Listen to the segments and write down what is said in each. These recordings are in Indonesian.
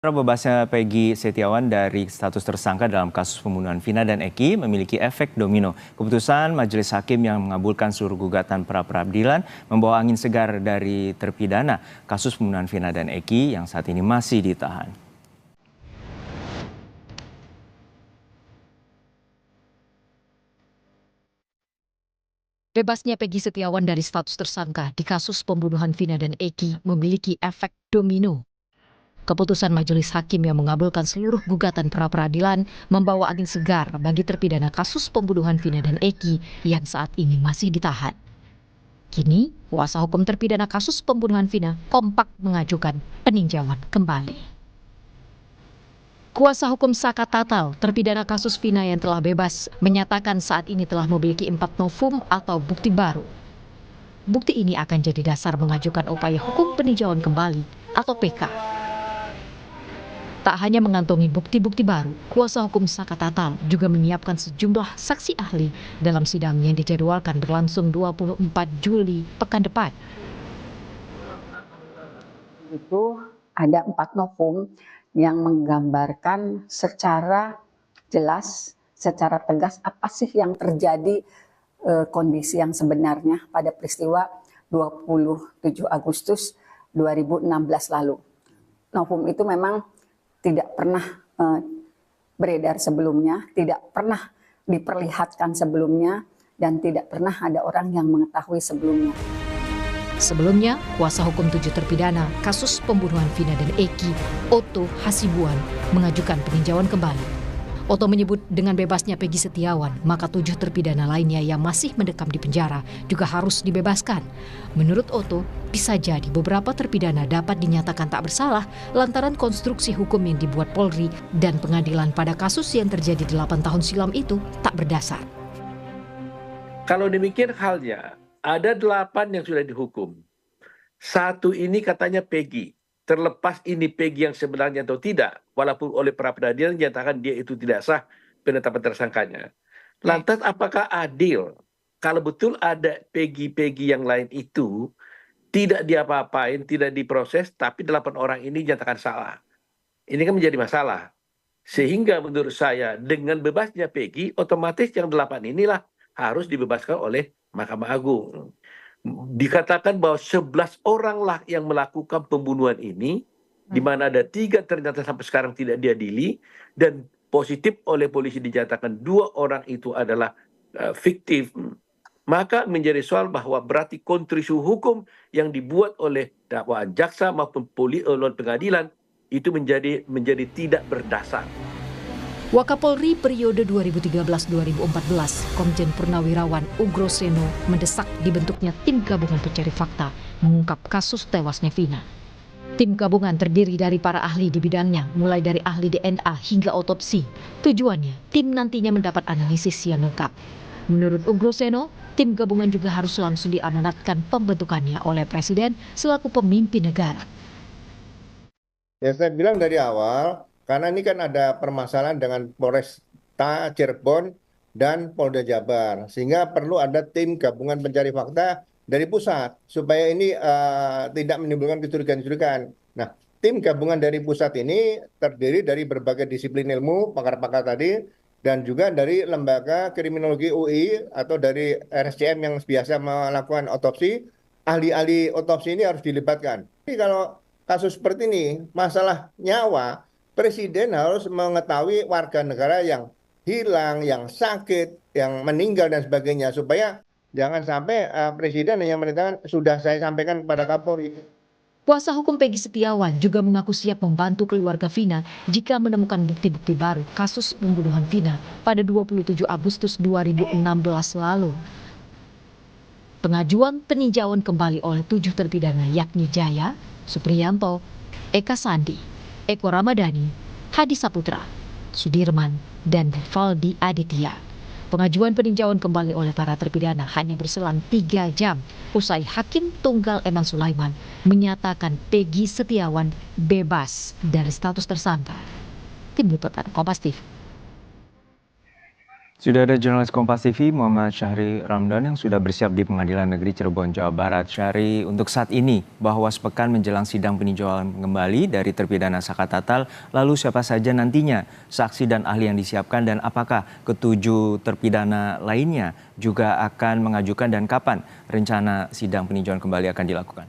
Bebasnya Peggy Setiawan dari status tersangka dalam kasus pembunuhan Vina dan Eki memiliki efek domino. Keputusan majelis hakim yang mengabulkan seluruh gugatan pra-peradilan membawa angin segar dari terpidana kasus pembunuhan Vina dan Eki yang saat ini masih ditahan. Bebasnya Peggy Setiawan dari status tersangka di kasus pembunuhan Vina dan Eki memiliki efek domino. Keputusan majelis hakim yang mengabulkan seluruh gugatan pra-peradilan membawa angin segar bagi terpidana kasus pembunuhan Vina dan Eki yang saat ini masih ditahan. Kini, kuasa hukum terpidana kasus pembunuhan Vina kompak mengajukan peninjauan kembali. Kuasa hukum Saka Tatal, terpidana kasus Vina yang telah bebas, menyatakan saat ini telah memiliki 4 novum atau bukti baru. Bukti ini akan jadi dasar mengajukan upaya hukum peninjauan kembali atau PK. Tak hanya mengantongi bukti-bukti baru, kuasa hukum Saka Tatal juga menyiapkan sejumlah saksi ahli dalam sidang yang dijadwalkan berlangsung 24 Juli pekan depan. Itu ada 4 novum yang menggambarkan secara jelas, secara tegas apa sih yang terjadi kondisi yang sebenarnya pada peristiwa 27 Agustus 2016 lalu. Novum itu memang tidak pernah beredar sebelumnya, tidak pernah diperlihatkan sebelumnya, dan tidak pernah ada orang yang mengetahui sebelumnya. Sebelumnya, kuasa hukum 7 terpidana kasus pembunuhan Vina dan Eki, Otto Hasibuan, mengajukan peninjauan kembali. Otto menyebut dengan bebasnya Peggy Setiawan, maka 7 terpidana lainnya yang masih mendekam di penjara juga harus dibebaskan. Menurut Otto, bisa jadi beberapa terpidana dapat dinyatakan tak bersalah lantaran konstruksi hukum yang dibuat Polri dan pengadilan pada kasus yang terjadi 8 tahun silam itu tak berdasar. Kalau demikian halnya, ada 8 yang sudah dihukum. 1 ini katanya Peggy. Terlepas ini Peggy yang sebenarnya atau tidak, walaupun oleh pra-peradilan dinyatakan dia itu tidak sah penetapan tersangkanya. Lantas apakah adil kalau betul ada Peggy yang lain itu tidak diapa-apain, tidak diproses, tapi 8 orang ini dinyatakan salah? Ini kan menjadi masalah. Sehingga menurut saya dengan bebasnya Peggy, otomatis yang 8 inilah harus dibebaskan oleh Mahkamah Agung. Dikatakan bahwa 11 oranglah yang melakukan pembunuhan ini, di mana ada 3 ternyata sampai sekarang tidak diadili, dan positif oleh polisi dinyatakan 2 orang itu adalah fiktif. Maka menjadi soal bahwa berarti konstruksi hukum yang dibuat oleh dakwaan jaksa maupun oleh pengadilan itu menjadi tidak berdasar. Wakapolri periode 2013-2014, Komjen Purnawirawan Ugroseno mendesak dibentuknya tim gabungan pencari fakta mengungkap kasus tewasnya Vina. Tim gabungan terdiri dari para ahli di bidangnya, mulai dari ahli DNA hingga otopsi. Tujuannya, tim nantinya mendapat analisis yang lengkap. Menurut Ugroseno, tim gabungan juga harus langsung diamanatkan pembentukannya oleh Presiden selaku pemimpin negara. Ya, saya bilang dari awal, karena ini kan ada permasalahan dengan Polresta Cirebon dan Polda Jabar, sehingga perlu ada tim gabungan pencari fakta dari pusat supaya ini tidak menimbulkan kecurigaan-kecurigaan. Nah, tim gabungan dari pusat ini terdiri dari berbagai disiplin ilmu, pakar-pakar tadi, dan juga dari lembaga kriminologi UI atau dari RSCM yang biasa melakukan otopsi. Ahli-ahli otopsi ini harus dilibatkan. Jadi kalau kasus seperti ini, masalah nyawa, Presiden harus mengetahui warga negara yang hilang, yang sakit, yang meninggal dan sebagainya, supaya jangan sampai Presiden hanya merintahkan sudah saya sampaikan kepada Kapolri. Kuasa hukum Peggy Setiawan juga mengaku siap membantu keluarga Vina jika menemukan bukti-bukti baru kasus pembunuhan Vina pada 27 Agustus 2016 lalu. Pengajuan peninjauan kembali oleh 7 terpidana yakni Jaya, Supriyanto, Eka Sandi, Eko Ramadhani, Hadi Saputra, Sudirman, dan Valdi Aditya. Pengajuan peninjauan kembali oleh para terpidana hanya berselang 3 jam usai Hakim Tunggal Eman Sulaiman menyatakan Peggy Setiawan bebas dari status tersangka. Tim Liputan Kompas TV. Sudah ada jurnalis Kompas TV Muhammad Syahri Ramdan yang sudah bersiap di Pengadilan Negeri Cirebon, Jawa Barat. Syahri, untuk saat ini bahwa sepekan menjelang sidang peninjauan kembali dari terpidana Saka Tatal, lalu siapa saja nantinya saksi dan ahli yang disiapkan dan apakah ketujuh terpidana lainnya juga akan mengajukan dan kapan rencana sidang peninjauan kembali akan dilakukan?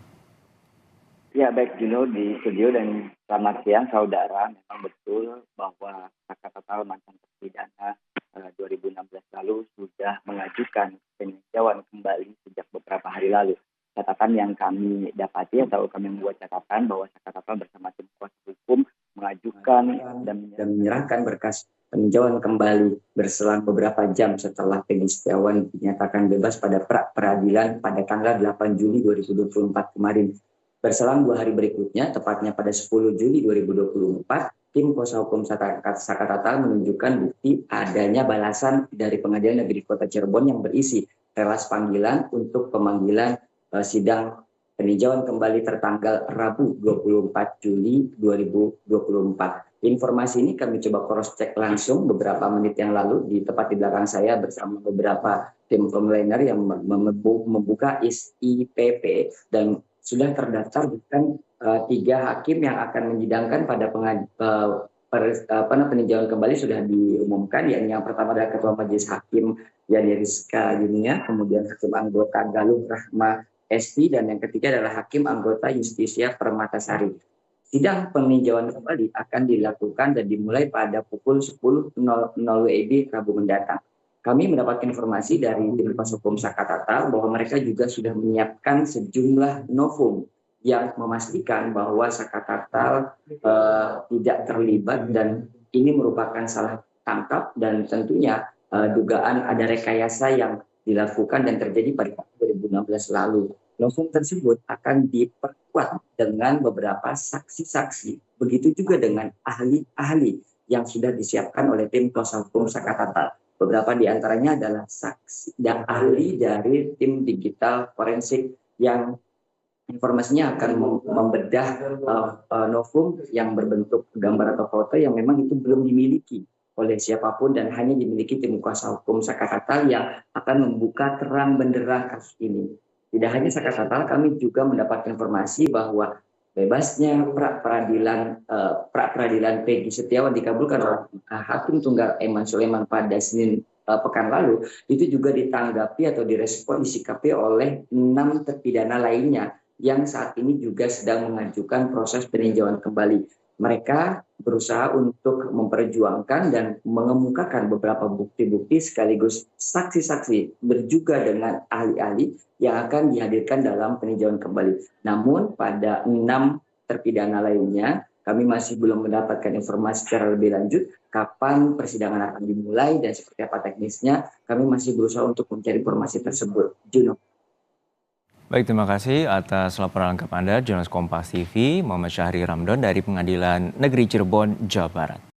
Ya, baik Juno di studio dan selamat siang saudara. Memang betul bahwa Saka Tatal mantan terpidana 2016 lalu sudah mengajukan peninjauan kembali sejak beberapa hari lalu. Catatan yang kami dapati atau kami membuat catatan bahwa Saka Tatal bersama tim kuasa hukum mengajukan dan menyerahkan berkas peninjauan kembali berselang beberapa jam setelah Peggy Setiawan dinyatakan bebas pada pra-peradilan pada tanggal 8 Juli 2024 kemarin. Berselang 2 hari berikutnya, tepatnya pada 10 Juli 2024, tim kuasa hukum Saka Tatal menunjukkan bukti adanya balasan dari Pengadilan Negeri Kota Cirebon yang berisi relas panggilan untuk pemanggilan sidang peninjauan kembali tertanggal Rabu 24 Juli 2024. Informasi ini kami coba cross-check langsung beberapa menit yang lalu di tepat di belakang saya bersama beberapa tim frontliner yang membuka IPP dan sudah terdaftar bukan 3 hakim yang akan menyidangkan pada peninjauan kembali sudah diumumkan, yakni yang pertama adalah Ketua Majelis Hakim Yani Rizka Yunia, kemudian Hakim Anggota Galuh Rahma Esti, dan yang ketiga adalah Hakim Anggota Justisia Permatasari. Sidang peninjauan kembali akan dilakukan dan dimulai pada pukul 10.00 WIB Rabu mendatang. Kami mendapatkan informasi dari tim kuasa hukum Saka Tatal bahwa mereka juga sudah menyiapkan sejumlah novum yang memastikan bahwa Saka Tatal tidak terlibat dan ini merupakan salah tangkap dan tentunya dugaan ada rekayasa yang dilakukan dan terjadi pada tahun 2016 lalu. Novum tersebut akan diperkuat dengan beberapa saksi-saksi, begitu juga dengan ahli-ahli yang sudah disiapkan oleh tim kuasa hukum Saka Tatal. Beberapa di antaranya adalah saksi dan ahli dari tim digital forensik yang informasinya akan membedah novum yang berbentuk gambar atau foto yang memang itu belum dimiliki oleh siapapun dan hanya dimiliki tim kuasa hukum Saka Tatal yang akan membuka terang benderang kasus ini. Tidak hanya Saka Tatal, kami juga mendapat informasi bahwa bebasnya pra-peradilan Peggy Setiawan dikabulkan oleh Hakim Tunggal Eman Sulaiman pada Senin pekan lalu, itu juga ditanggapi atau direspon disikapi oleh 6 terpidana lainnya yang saat ini juga sedang mengajukan proses peninjauan kembali. Mereka berusaha untuk memperjuangkan dan mengemukakan beberapa bukti-bukti sekaligus saksi-saksi berjuga dengan ahli-ahli yang akan dihadirkan dalam peninjauan kembali. Namun pada 6 terpidana lainnya, kami masih belum mendapatkan informasi secara lebih lanjut kapan persidangan akan dimulai dan seperti apa teknisnya. Kami masih berusaha untuk mencari informasi tersebut. Juno. Baik, terima kasih atas laporan lengkap Anda, jurnalis Kompas TV Muhammad Syahri Ramdan dari Pengadilan Negeri Cirebon, Jawa Barat.